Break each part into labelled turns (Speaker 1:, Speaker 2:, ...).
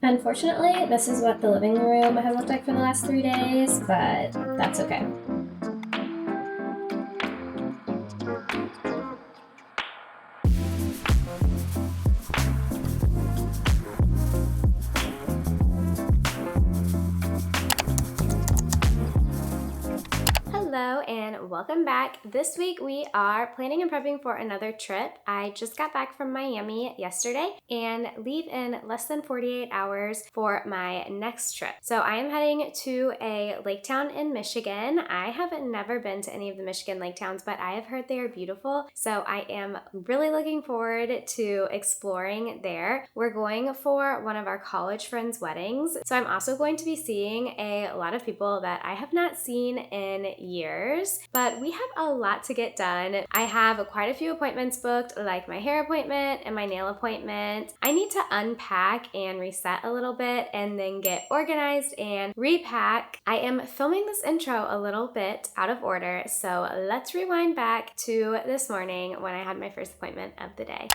Speaker 1: Unfortunately, this is what the living room has looked like for the last 3 days, but that's okay. Hello and welcome back. This week we are planning and prepping for another trip. I just got back from Miami yesterday and leave in less than 48 hours for my next trip. So I am heading to a lake town in Michigan. I have never been to any of the Michigan lake towns, but I have heard they are beautiful. So I am really looking forward to exploring there. We're going for one of our college friends' weddings. So I'm also going to be seeing a lot of people that I have not seen in years, but we have a lot to get done. I have quite a few appointments booked, like my hair appointment and my nail appointment. I need to unpack and reset a little bit and then get organized and repack. I am filming this intro a little bit out of order, so let's rewind back to this morning when I had my first appointment of the day.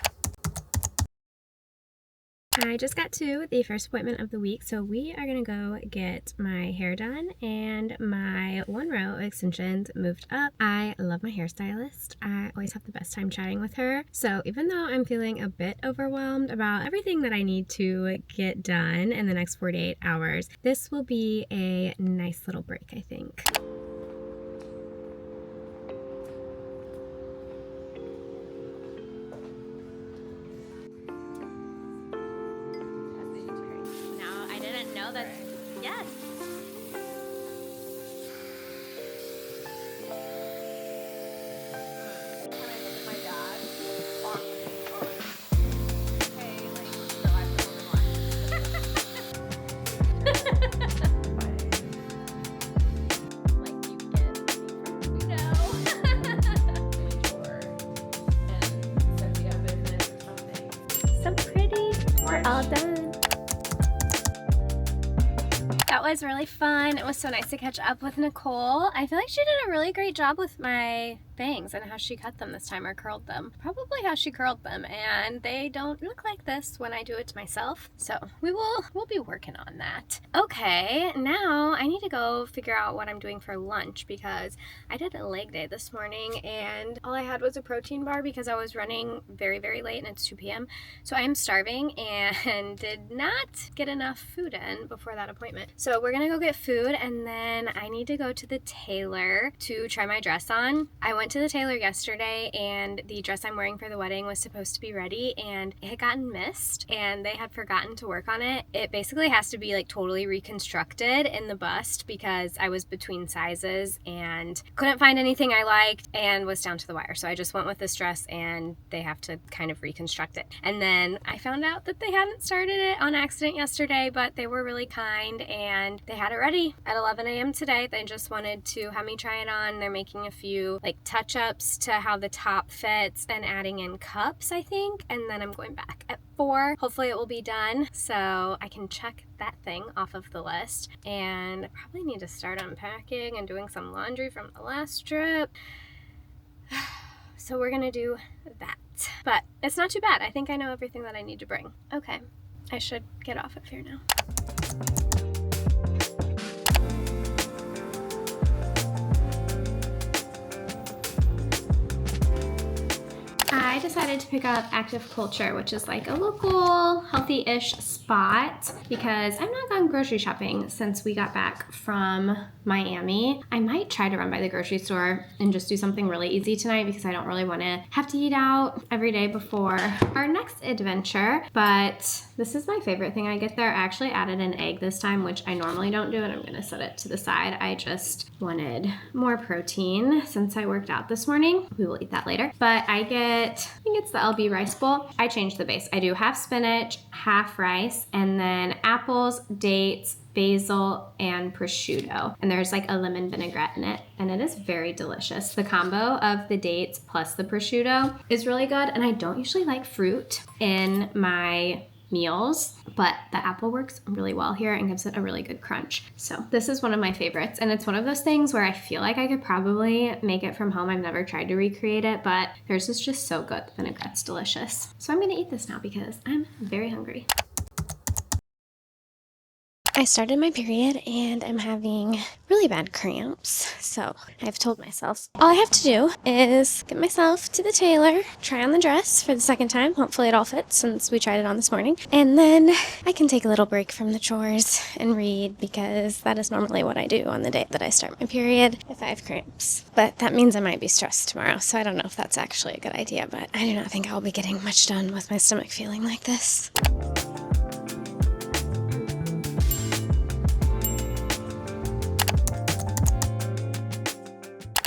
Speaker 1: I just got to the first appointment of the week, so we are gonna go get my hair done and my one row extensions moved up. I love my hairstylist. I always have the best time chatting with her. So even though I'm feeling a bit overwhelmed about everything that I need to get done in the next 48 hours, this will be a nice little break, I think. No, I didn't know that. Yes. So pretty. We're all done. That was really fun. It was so nice to catch up with Nicole. I feel like she did a really great job with my bangs and how she cut them this time or curled them. Probably how she curled them, and they don't look like this when I do it to myself. So we'll be working on that. Okay, now I need to go figure out what I'm doing for lunch because I did a leg day this morning and all I had was a protein bar because I was running very, very late and it's 2 p.m. So I am starving and did not get enough food in before that appointment. So we're gonna go get food and then I need to go to the tailor to try my dress on. I went to the tailor yesterday and the dress I'm wearing for the wedding was supposed to be ready and it had gotten missed and they had forgotten to work on it. It basically has to be like totally reconstructed in the bust because I was between sizes and couldn't find anything I liked and was down to the wire. So I just went with this dress and they have to kind of reconstruct it. And then I found out that they hadn't started it on accident yesterday, but they were really kind and they had it ready at 11 a.m. today. They just wanted to have me try it on. They're making a few like touch-ups to how the top fits and adding in cups, I think. And then I'm going back at 4. Hopefully it will be done so I can check that thing off of the list. And I probably need to start unpacking and doing some laundry from the last trip. So we're gonna do that. But it's not too bad. I think I know everything that I need to bring. Okay, I should get off at Fair now. I decided to pick up Active Culture, which is like a local healthy-ish spot because I've not gone grocery shopping since we got back from Miami. I might try to run by the grocery store and just do something really easy tonight because I don't really want to have to eat out every day before our next adventure, but this is my favorite thing I get there. I actually added an egg this time, which I normally don't do, and I'm gonna set it to the side. I just wanted more protein since I worked out this morning. We will eat that later, but I think it's the LB rice bowl. I changed the base. I do half spinach, half rice, and then apples, dates, basil, and prosciutto. And there's like a lemon vinaigrette in it, and it is very delicious. The combo of the dates plus the prosciutto is really good, and I don't usually like fruit in my meals, but the apple works really well here and gives it a really good crunch. So this is one of my favorites, and it's one of those things where I feel like I could probably make it from home. I've never tried to recreate it, but theirs is just so good. The vinaigrette's delicious. So I'm gonna eat this now because I'm very hungry. I started my period and I'm having really bad cramps, so I've told myself all I have to do is get myself to the tailor, try on the dress for the second time, hopefully it all fits since we tried it on this morning, and then I can take a little break from the chores and read because that is normally what I do on the day that I start my period if I have cramps. But that means I might be stressed tomorrow, so I don't know if that's actually a good idea, but I do not think I'll be getting much done with my stomach feeling like this.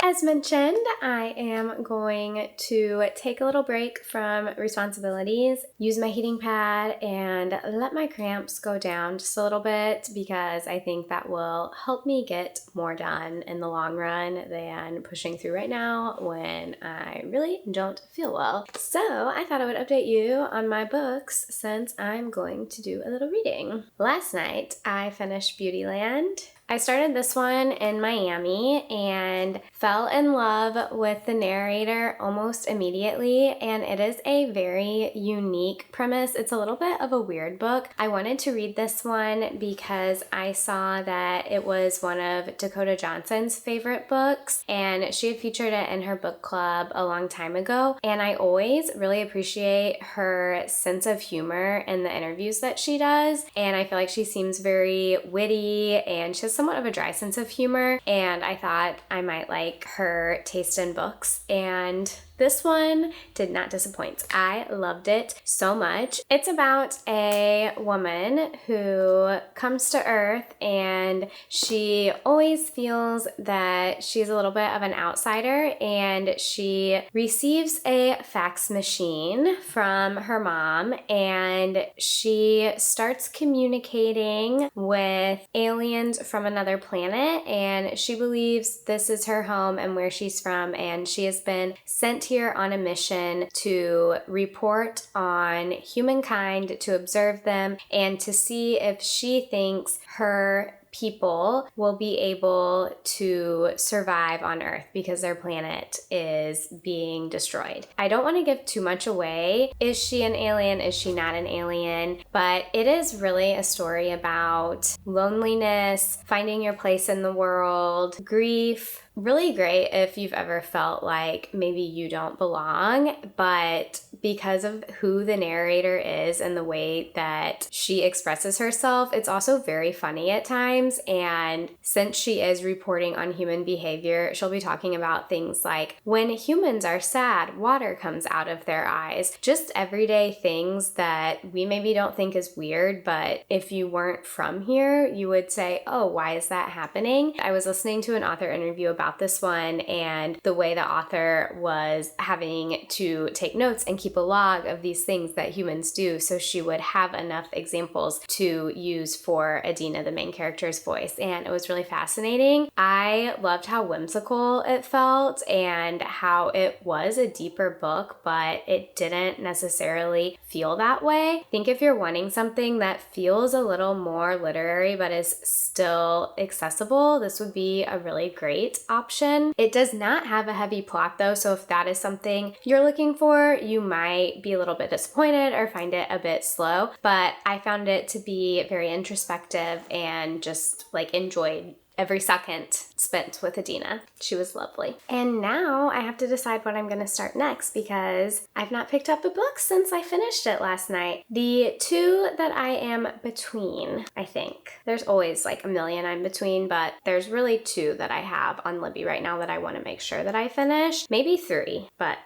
Speaker 1: As mentioned, I am going to take a little break from responsibilities, use my heating pad, and let my cramps go down just a little bit because I think that will help me get more done in the long run than pushing through right now when I really don't feel well. So I thought I would update you on my books since I'm going to do a little reading. Last night I finished Beautyland. I started this one in Miami and fell in love with the narrator almost immediately, and it is a very unique premise. It's a little bit of a weird book. I wanted to read this one because I saw that it was one of Dakota Johnson's favorite books, and she had featured it in her book club a long time ago, and I always really appreciate her sense of humor in the interviews that she does, and I feel like she seems very witty and she has somewhat of a dry sense of humor, and I thought I might like her taste in books, and this one did not disappoint. I loved it so much. It's about a woman who comes to Earth and she always feels that she's a little bit of an outsider, and she receives a fax machine from her mom and she starts communicating with aliens from another planet, and she believes this is her home and where she's from, and she has been sent here on a mission to report on humankind, to observe them, and to see if she thinks her people will be able to survive on Earth because their planet is being destroyed. I don't want to give too much away. Is she an alien? Is she not an alien? But it is really a story about loneliness, finding your place in the world, grief. Really great if you've ever felt like maybe you don't belong, but because of who the narrator is and the way that she expresses herself, it's also very funny at times. And since she is reporting on human behavior, she'll be talking about things like when humans are sad, water comes out of their eyes. Just everyday things that we maybe don't think is weird, but if you weren't from here, you would say, oh, why is that happening? I was listening to an author interview about this one, and the way the author was having to take notes and keep a log of these things that humans do, so she would have enough examples to use for Adina, the main character's voice, and it was really fascinating. I loved how whimsical it felt and how it was a deeper book, but it didn't necessarily feel that way. I think if you're wanting something that feels a little more literary but is still accessible, this would be a really great option. It does not have a heavy plot though, so if that is something you're looking for, you might be a little bit disappointed or find it a bit slow, but I found it to be very introspective and just like enjoyed every second spent with Adina. She was lovely. And now I have to decide what I'm going to start next because I've not picked up a book since I finished it last night. The two that I am between, I think. There's always like a million I'm between, but there's really two that I have on Libby right now that I want to make sure that I finish. Maybe three, but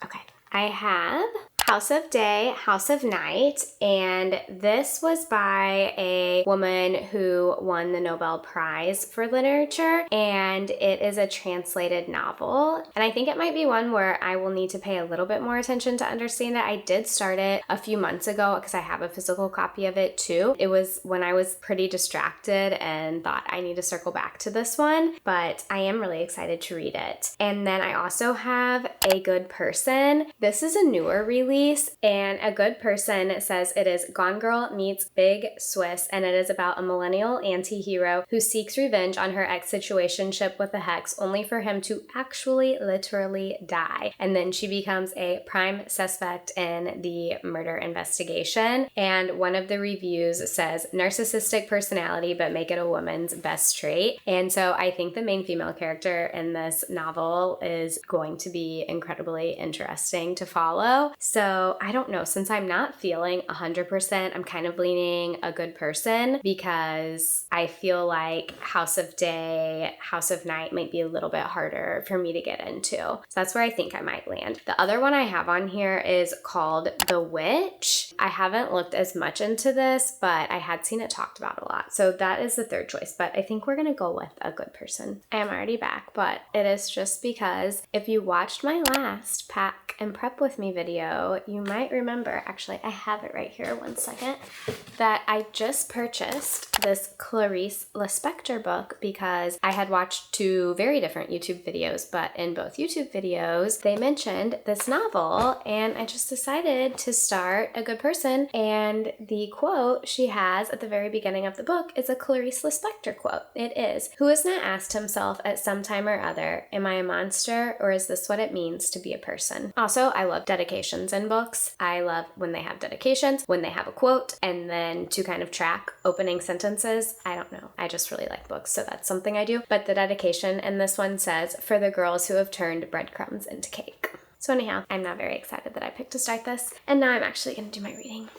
Speaker 1: okay. I have House of Day, House of Night, and this was by a woman who won the Nobel Prize for Literature, and it is a translated novel, and I think it might be one where I will need to pay a little bit more attention to understand it. I did start it a few months ago because I have a physical copy of it too. It was when I was pretty distracted and thought I need to circle back to this one, but I am really excited to read it. And then I also have A Good Person. This is a newer release. piece, and a good person says it is Gone Girl meets Big Swiss, and it is about a millennial anti-hero who seeks revenge on her ex-situationship with the Hex only for him to actually literally die. And then she becomes a prime suspect in the murder investigation. And one of the reviews says narcissistic personality, but make it a woman's best trait. And so I think the main female character in this novel is going to be incredibly interesting to follow. So I don't know, since I'm not feeling 100%, I'm kind of leaning a good person because I feel like House of Day, House of Night might be a little bit harder for me to get into. So that's where I think I might land. The other one I have on here is called The Witch. I haven't looked as much into this, but I had seen it talked about a lot. So that is the third choice, but I think we're gonna go with a good person. I am already back, but it is just because if you watched my last pack and prep with me video, you might remember, actually I have it right here, one second, that I just purchased this Clarice Lispector book because I had watched two very different YouTube videos, but in both YouTube videos, they mentioned this novel and I just decided to start A Good Person, and the quote she has at the very beginning of the book is a Clarice Lispector quote. It is, "Who has not asked himself at some time or other, am I a monster or is this what it means to be a person?" Also, I love dedications in books. I love when they have dedications, when they have a quote, and then to kind of track opening sentences. I don't know. I just really like books, so that's something I do. But the dedication in this one says, "For the girls who have turned breadcrumbs into cake." So anyhow, I'm not very excited that I picked to start this, and now I'm actually going to do my reading.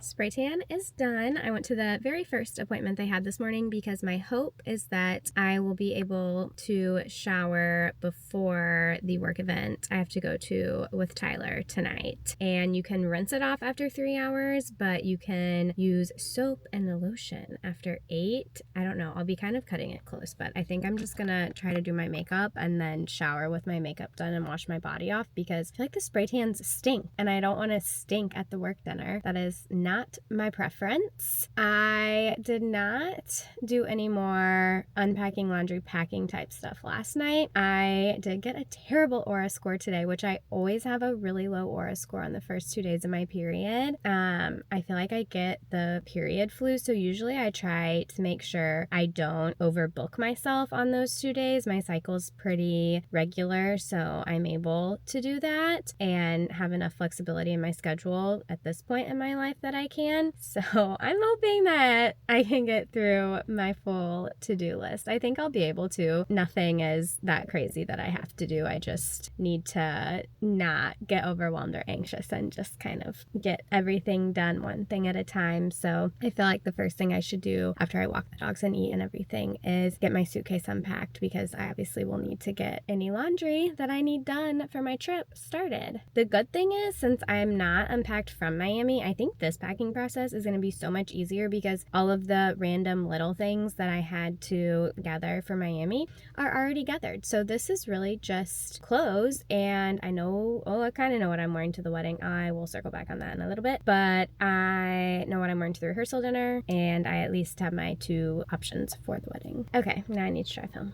Speaker 1: Spray tan is done. I went to the very first appointment they had this morning because my hope is that I will be able to shower before the work event I have to go to with Tyler tonight. And you can rinse it off after 3 hours, but you can use soap and the lotion after 8. I don't know. I'll be kind of cutting it close, but I think I'm just gonna try to do my makeup and then shower with my makeup done and wash my body off because I feel like the spray tans stink and I don't want to stink at the work dinner. That is not my preference. I did not do any more unpacking, laundry, packing type stuff last night. I did get a terrible aura score today, which I always have a really low aura score on the first 2 days of my period. I feel like I get the period flu, so usually I try to make sure I don't overbook myself on those 2 days. My cycle's pretty regular, so I'm able to do that and have enough flexibility in my schedule at this point in my life that I can. So I'm hoping that I can get through my full to-do list. I think I'll be able to. Nothing is that crazy that I have to do. I just need to not get overwhelmed or anxious and just kind of get everything done one thing at a time. So I feel like the first thing I should do after I walk the dogs and eat and everything is get my suitcase unpacked because I obviously will need to get any laundry that I need done for my trip started. The good thing is, since I'm not unpacked from Miami, I think this packing process is going to be so much easier because all of the random little things that I had to gather for Miami are already gathered. So this is really just clothes, and I kind of know what I'm wearing to the wedding. I will circle back on that in a little bit, but I know what I'm wearing to the rehearsal dinner, and I at least have my 2 options for the wedding. Okay, now I need to try film.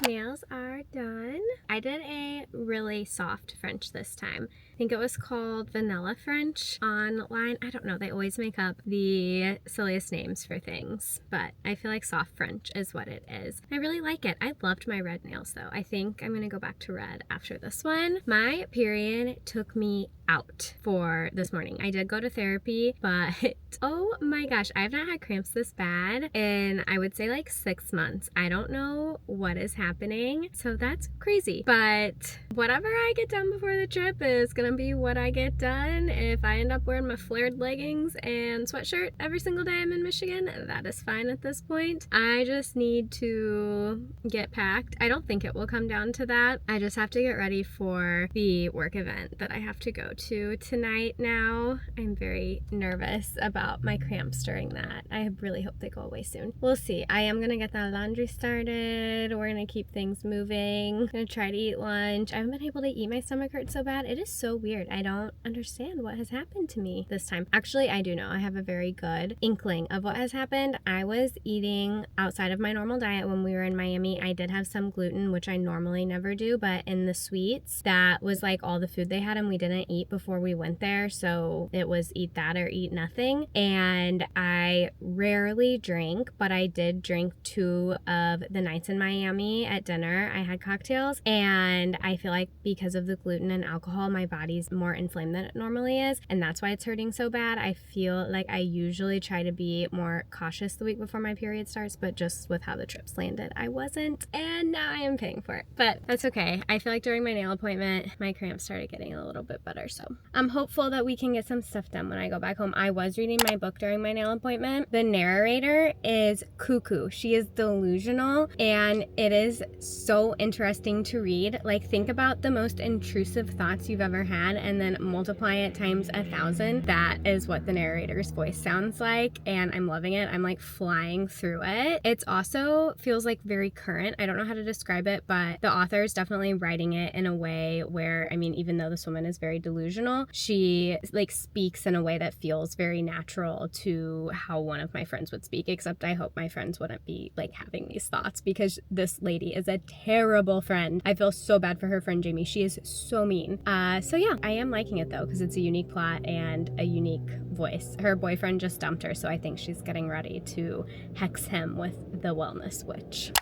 Speaker 1: Nails are done. I did a really soft French this time. I think it was called Vanilla French online. I don't know, they always make up the silliest names for things, but I feel like soft French is what it is. I really like it. I loved my red nails though. I think I'm gonna go back to red after this one. My period took me out for this morning. I did go to therapy, but oh my gosh, I have not had cramps this bad in I would say like 6 months. I don't know what is happening, so that's crazy. But whatever I get done before the trip is gonna be what I get done. If I end up wearing my flared leggings and sweatshirt every single day I'm in Michigan, that is fine at this point. I just need to get packed. I don't think it will come down to that. I just have to get ready for the work event that I have to go to tonight now. I'm very nervous about my cramps during that. I really hope they go away soon. We'll see. I am gonna get that laundry started. We're gonna keep things moving. I'm gonna try to eat lunch. I haven't been able to eat. My stomach hurts so bad. It is so weird. I don't understand what has happened to me this time. Actually, I do know. I have a very good inkling of what has happened. I was eating outside of my normal diet when we were in Miami. I did have some gluten, which I normally never do, but in the suites, that was like all the food they had and we didn't eat before we went there. So it was eat that or eat nothing. And I rarely drink, but I did drink 2 of the nights in Miami at dinner. I had cocktails, and I feel like because of the gluten and alcohol, my body's more inflamed than it normally is, and that's why it's hurting so bad. I feel like I usually try to be more cautious the week before my period starts, but just with how the trips landed, I wasn't, and now I am paying for it. But that's okay. I feel like during my nail appointment, my cramps started getting a little bit better, so I'm hopeful that we can get some stuff done when I go back home. I was reading my book during my nail appointment. The narrator is cuckoo. She is delusional, and it is so interesting to read. Like, think about the most intrusive thoughts you've ever had and then multiply it times 1,000. That is what the narrator's voice sounds like, and I'm loving it. I'm like flying through it. It's also feels like very current. I don't know how to describe it, but the author is definitely writing it in a way where, I mean, even though this woman is very delusional, she like speaks in a way that feels very natural to how one of my friends would speak, except I hope my friends wouldn't be like having these thoughts, because this lady is a terrible friend. I feel so bad for her friend Jamie. She is so mean. So yeah, I am liking it though, because it's a unique plot and a unique voice. Her boyfriend just dumped her, so I think she's getting ready to hex him with the wellness witch.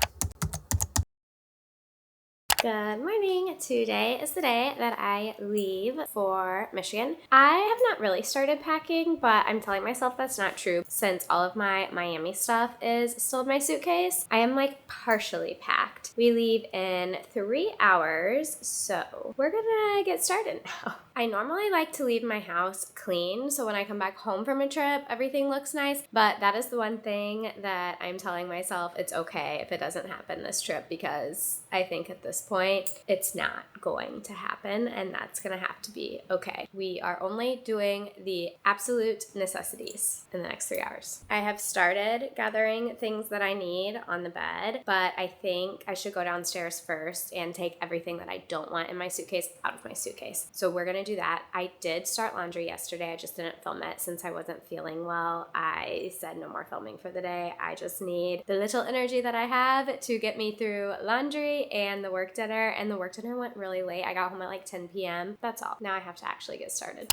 Speaker 1: Good morning. Today is the day that I leave for Michigan. I have not really started packing, but I'm telling myself that's not true since all of my Miami stuff is still in my suitcase. I am like partially packed. We leave in 3 hours, so we're gonna get started now. I normally like to leave my house clean, so when I come back home from a trip, everything looks nice, but that is the one thing that I'm telling myself it's okay if it doesn't happen this trip, because I think at this point it's not going to happen, and that's gonna have to be okay. We are only doing the absolute necessities in the next 3 hours. I have started gathering things that I need on the bed, but I think I should go downstairs first and take everything that I don't want in my suitcase out of my suitcase. So we're gonna do that. I did start laundry yesterday. I just didn't film it since I wasn't feeling well. I said no more filming for the day. I just need the little energy that I have to get me through laundry and the work dinner, and the work dinner went really late. I got home at like 10 p.m. That's all. Now I have to actually get started.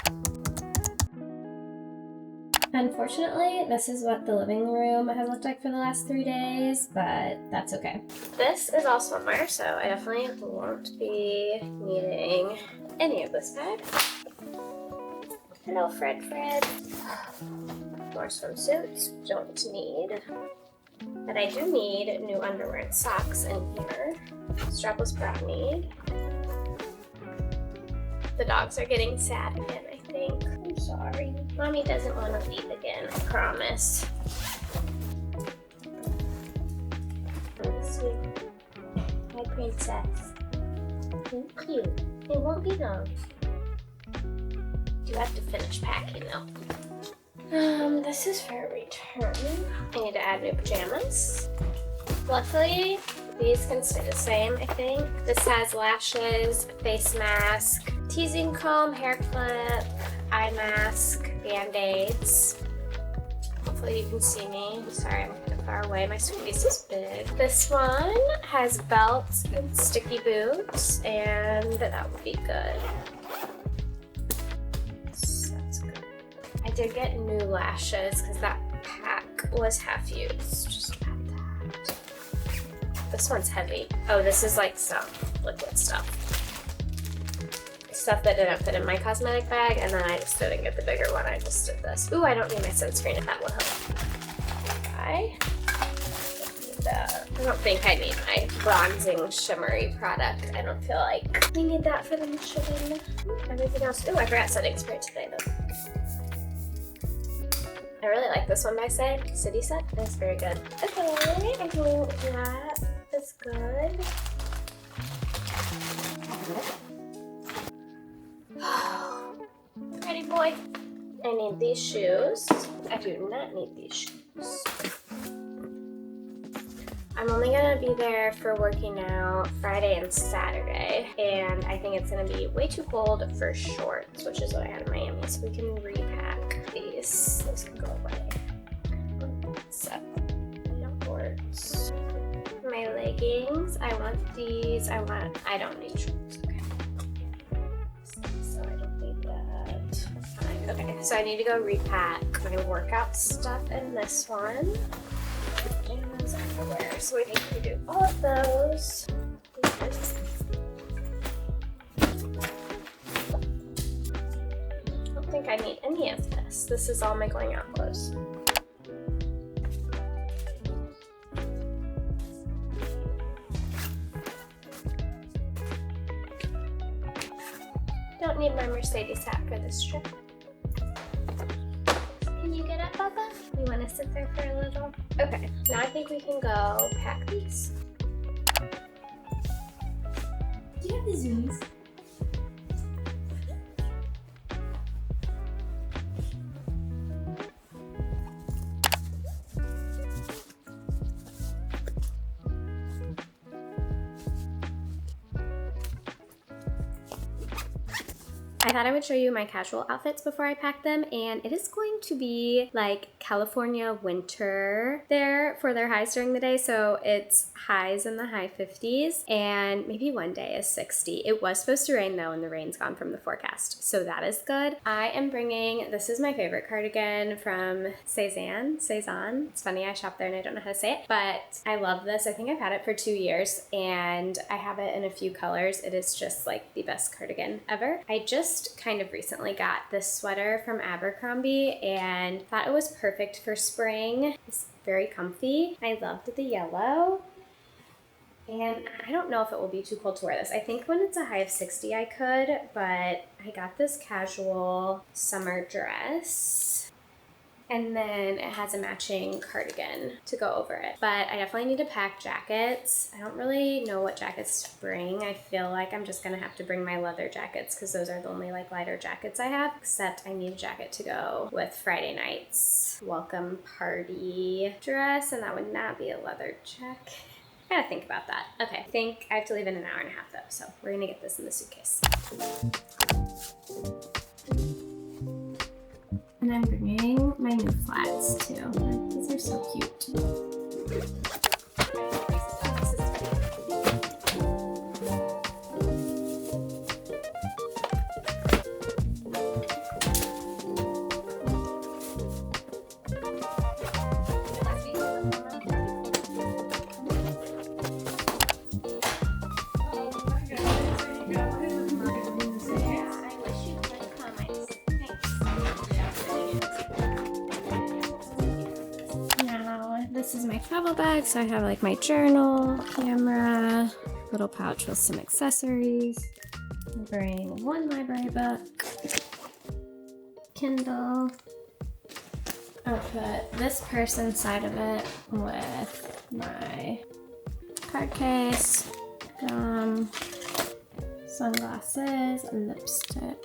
Speaker 1: Unfortunately, this is what the living room has looked like for the last 3 days, but that's okay. This is all swimwear, so I definitely won't be needing any of this bag. Hello, Fred. More swimsuits, don't need. But I do need new underwear and socks in here. Strapless bra need. The dogs are getting sad again, I think. I'm sorry. Mommy doesn't want to leave again, I promise. Let's see. Hi, princess. Thank you. It won't be long. Do have to finish packing though. This is for a return. I need to add new pajamas. Luckily, these can stay the same, I think. This has lashes, face mask, teasing comb, hair clip, eye mask, band-aids. Hopefully you can see me. I'm sorry, I'm kind of far away. My suitcase is big. This one has belts and sticky boots, and that would be good. That's good. I did get new lashes because that pack was half used. Just add that. This one's heavy. Oh, this is like some liquid stuff. Stuff that didn't fit in my cosmetic bag, and then I just didn't get the bigger one. I just did this. Ooh, I don't need my sunscreen if that will help. Okay. that. I don't think I need my bronzing shimmery product. I don't feel like we need that for the Michigan. Everything else. Oh, I forgot setting spray today though. I really like this one by City Set. It's very good. Okay, I think that is good. Ready, boy. I need these shoes. I do not need these shoes. I'm only gonna be there for working out Friday and Saturday, and I think it's gonna be way too cold for shorts, which is what I had in Miami, so we can repack these. Those can go away. So, shorts. My leggings, I want these. I don't need shorts, okay. So I don't need that. Fine. Okay, so I need to go repack my workout stuff in this one. And those underwear. So we need to do all of those. I don't think I need any of this. This is all my going out clothes. Don't need my Mercedes hat for this trip. Can you get up, Papa? You want to sit there for a little? Okay, now I think we can go pack these.
Speaker 2: Do you have the zoomies?
Speaker 1: I thought I would show you my casual outfits before I pack them, and it is going to be like California winter there for their highs during the day. So it's highs in the high 50s, and maybe one day is 60. It was supposed to rain though, and the rain's gone from the forecast, so that is good. I am bringing, this is my favorite cardigan from Cezanne. It's funny, I shop there and I don't know how to say it, but I love this. I think I've had it for 2 years, and I have it in a few colors. It is just like the best cardigan ever. I just kind of recently got this sweater from Abercrombie and thought it was perfect for spring. It's very comfy. I loved the yellow. And I don't know if it will be too cold to wear this. I think when it's a high of 60 I could, but I got this casual summer dress. And then it has a matching cardigan to go over it. But I definitely need to pack jackets. I don't really know what jackets to bring. I feel like I'm just gonna have to bring my leather jackets because those are the only like lighter jackets I have, except I need a jacket to go with Friday night's welcome party dress, and that would not be a leather jacket. I gotta think about that. Okay, I think I have to leave in an hour and a half though, so we're gonna get this in the suitcase. And I'm bringing my new flats too. These are so cute. This is my travel bag, so I have like my journal, camera, little pouch with some accessories. I bring one library book, Kindle. I'll put this purse inside of it with my card case, gum, sunglasses, and lipstick.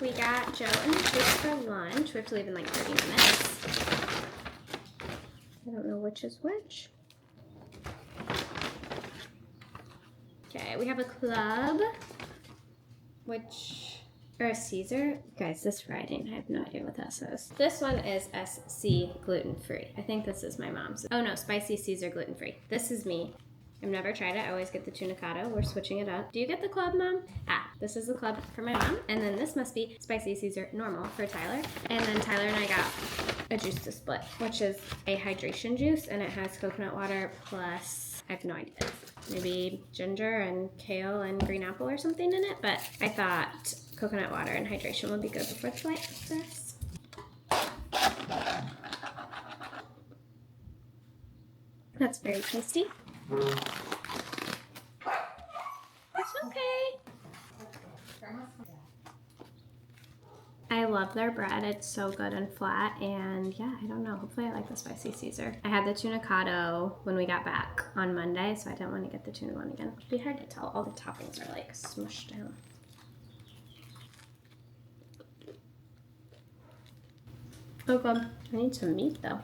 Speaker 1: We got Joe and the kids for lunch. We have to leave in like 30 minutes. I don't know which is which. Okay, we have a club, or a Caesar. Guys, this writing, I have no idea what that says. This one is SC gluten-free. I think this is my mom's. Oh no, spicy Caesar gluten-free. This is me. I've never tried it. I always get the tunicado. We're switching it up. Do you get the club, Mom? Ah, this is the club for my mom. And then this must be spicy Caesar normal for Tyler. And then Tyler and I got a juice to split, which is a hydration juice, and it has coconut water plus, I have no idea, maybe ginger and kale and green apple or something in it, but I thought coconut water and hydration would be good before the flight for us. That's very tasty. It's okay. I love their bread. It's so good and flat, and yeah, I don't know. Hopefully I like the spicy Caesar. I had the tunicado when we got back on Monday, so I didn't want to get the tuna one again. It'd be hard to tell. All the toppings are like smushed down. Oh god, I need some meat though.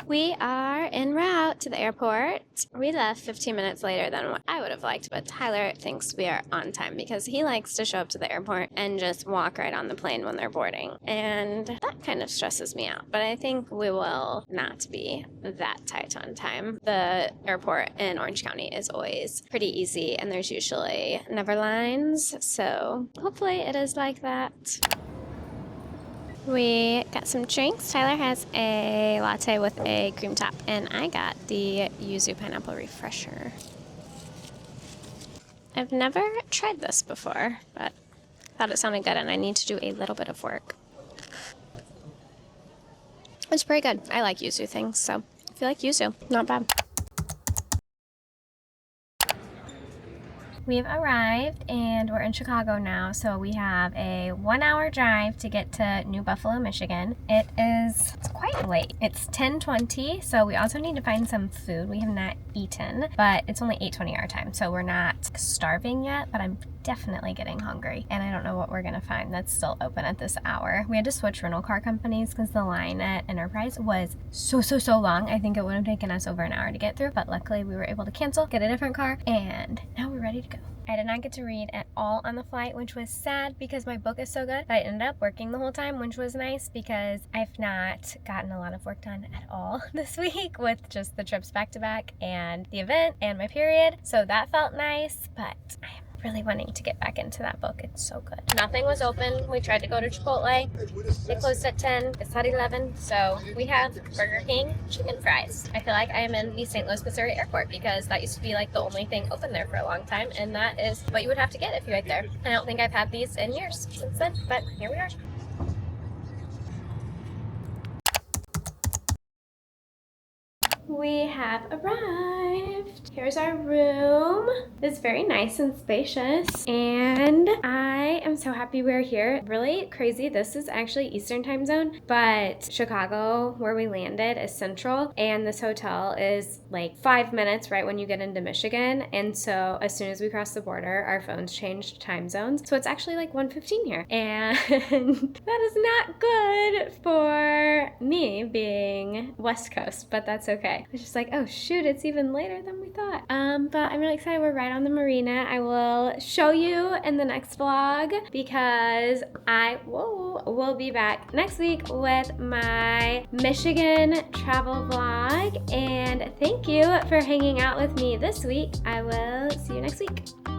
Speaker 1: We are en route to the airport. We left 15 minutes later than what I would have liked, but Tyler thinks we are on time because he likes to show up to the airport and just walk right on the plane when they're boarding. And that kind of stresses me out, but I think we will not be that tight on time. The airport in Orange County is always pretty easy, and there's usually never lines, so hopefully it is like that. We got some drinks. Tyler has a latte with a cream top, and I got the yuzu pineapple refresher. I've never tried this before, but thought it sounded good, and I need to do a little bit of work. It's pretty good. I like yuzu things, so I feel like yuzu. Not bad. We've arrived and we're in Chicago now, so we have a 1-hour drive to get to New Buffalo, Michigan. It's quite late. It's 10:20, so we also need to find some food. We have not eaten, but it's only 8:20 our time, so we're not starving yet, but I'm definitely getting hungry, and I don't know what we're gonna find that's still open at this hour. We had to switch rental car companies because the line at Enterprise was so long. I think it would have taken us over an hour to get through, but luckily we were able to cancel, get a different car, and now we're ready to go. I did not get to read at all on the flight, which was sad because my book is so good. I ended up working the whole time, which was nice because I've not gotten a lot of work done at all this week with just the trips back to back and the event and my period. So that felt nice, but I'm really wanting to get back into that book. It's so good. Nothing was open. We tried to go to Chipotle. They closed at 10. It's at 11. So we have Burger King chicken fries. I feel like I am in the St. Louis, Missouri airport because that used to be like the only thing open there for a long time, and that is what you would have to get if you ate there. I don't think I've had these in years since then, but here we are. We have arrived. Here's our room. It's very nice and spacious, and I am so happy we're here. Really crazy. This is actually Eastern time zone, but Chicago, where we landed, is Central, and this hotel is like 5 minutes right when you get into Michigan. And so as soon as we crossed the border, our phones changed time zones. So it's actually like 1:15 here, and that is not good for me being West Coast, but that's okay. I was just like, oh shoot, it's even later than we thought. But I'm really excited. We're right on the marina. I will show you in the next vlog because I will be back next week with my Michigan travel vlog. And thank you for hanging out with me this week. I will see you next week.